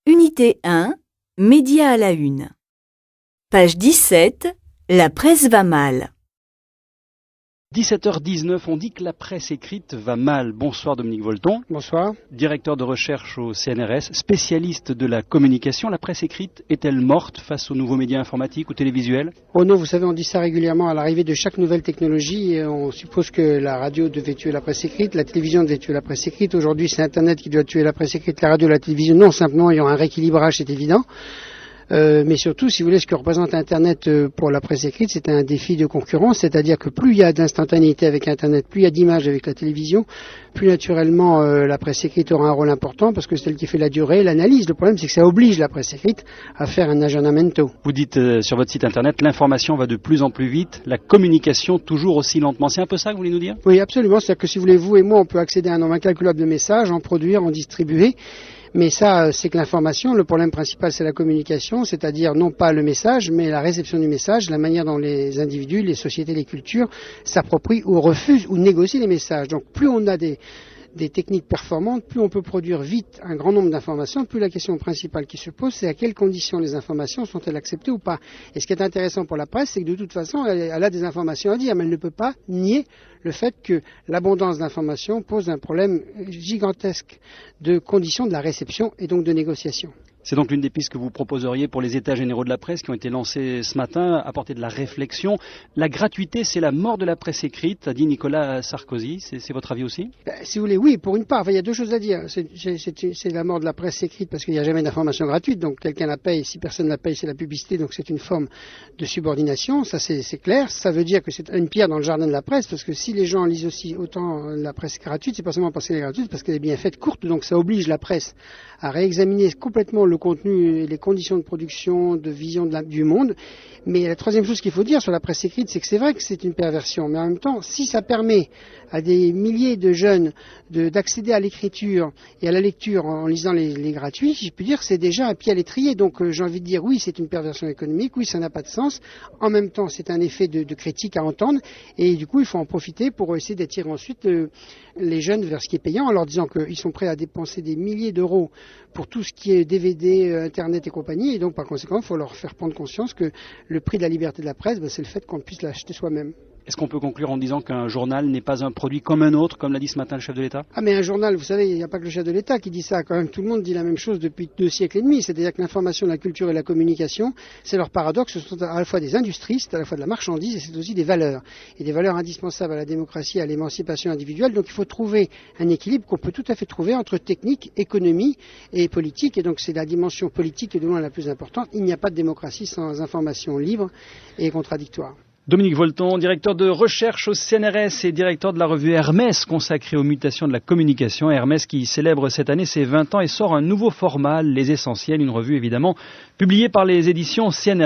Unité 1, Médias à la une. Page 17, la presse va mal. 17h19, on dit que la presse écrite va mal. Bonsoir Dominique Volton. Bonsoir. Directeur de recherche au CNRS, spécialiste de la communication. La presse écrite est-elle morte face aux nouveaux médias informatiques ou télévisuels? Oh non, vous savez, on dit ça régulièrement à l'arrivée de chaque nouvelle technologie. Et on suppose que la radio devait tuer la presse écrite, la télévision devait tuer la presse écrite. Aujourd'hui, c'est Internet qui doit tuer la presse écrite, la radio, la télévision. Non, simplement, il y aura un rééquilibrage, c'est évident. Mais surtout, si vous voulez, ce que représente Internet pour la presse écrite, c'est un défi de concurrence, c'est-à-dire que plus il y a d'instantanéité avec Internet, plus il y a d'images avec la télévision, plus naturellement la presse écrite aura un rôle important parce que c'est elle qui fait la durée, l'analyse. Le problème, c'est que ça oblige la presse écrite à faire un aggiornamento. Vous dites sur votre site Internet, l'information va de plus en plus vite, la communication toujours aussi lentement. C'est un peu ça que vous voulez nous dire? Oui, absolument. C'est-à-dire que si vous voulez, vous et moi, on peut accéder à un nombre incalculable de messages, en produire, en distribuer. Mais ça, c'est que l'information, le problème principal, c'est la communication, c'est-à-dire non pas le message, mais la réception du message, la manière dont les individus, les sociétés, les cultures s'approprient ou refusent ou négocient les messages. Donc plus on a des techniques performantes, plus on peut produire vite un grand nombre d'informations, plus la question principale qui se pose, c'est à quelles conditions les informations sont-elles acceptées ou pas. Et ce qui est intéressant pour la presse, c'est que de toute façon, elle a des informations à dire, mais elle ne peut pas nier le fait que l'abondance d'informations pose un problème gigantesque de conditions de la réception et donc de négociation. C'est donc l'une des pistes que vous proposeriez pour les états généraux de la presse qui ont été lancés ce matin, apporter de la réflexion. La gratuité, c'est la mort de la presse écrite, a dit Nicolas Sarkozy. C'est votre avis aussi? Si vous voulez, oui, pour une part. Il y a deux choses à dire. C'est la mort de la presse écrite parce qu'il n'y a jamais d'information gratuite. Donc quelqu'un la paye. Si personne la paye, c'est la publicité. Donc c'est une forme de subordination. Ça, c'est clair. Ça veut dire que c'est une pierre dans le jardin de la presse parce que si les gens lisent aussi autant la presse gratuite, c'est pas seulement parce qu'elle est gratuite, parce qu'elle est bien faite, courte. Donc ça oblige la presse à réexaminer complètement le contenu et les conditions de production, de vision du monde. Mais la troisième chose qu'il faut dire sur la presse écrite, c'est que c'est vrai que c'est une perversion. Mais en même temps, si ça permet à des milliers de jeunes d'accéder à l'écriture et à la lecture en lisant les gratuits, je peux dire que c'est déjà un pied à l'étrier. Donc j'ai envie de dire oui, c'est une perversion économique, oui, ça n'a pas de sens. En même temps, c'est un effet de critique à entendre. Et du coup, il faut en profiter pour essayer d'attirer ensuite les jeunes vers ce qui est payant en leur disant qu'ils sont prêts à dépenser des milliers d'euros pour tout ce qui est DVD, Internet et compagnie. Et donc, par conséquent, il faut leur faire prendre conscience que le prix de la liberté de la presse, c'est le fait qu'on puisse l'acheter soi-même. Est-ce qu'on peut conclure en disant qu'un journal n'est pas un produit comme un autre, comme l'a dit ce matin le chef de l'État? Ah mais un journal, vous savez, il n'y a pas que le chef de l'État qui dit ça. Quand même, tout le monde dit la même chose depuis 2 siècles et demi. C'est-à-dire que l'information, la culture et la communication, c'est leur paradoxe. Ce sont à la fois des industries, c'est à la fois de la marchandise et c'est aussi des valeurs. Et des valeurs indispensables à la démocratie, à l'émancipation individuelle. Donc il faut trouver un équilibre qu'on peut tout à fait trouver entre technique, économie et politique. Et donc c'est la dimension politique qui est de loin la plus importante. Il n'y a pas de démocratie sans information libre et contradictoire. Dominique Volton, directeur de recherche au CNRS et directeur de la revue Hermès consacrée aux mutations de la communication. Hermès qui célèbre cette année ses 20 ans et sort un nouveau format, Les Essentiels, une revue évidemment publiée par les éditions CNRS.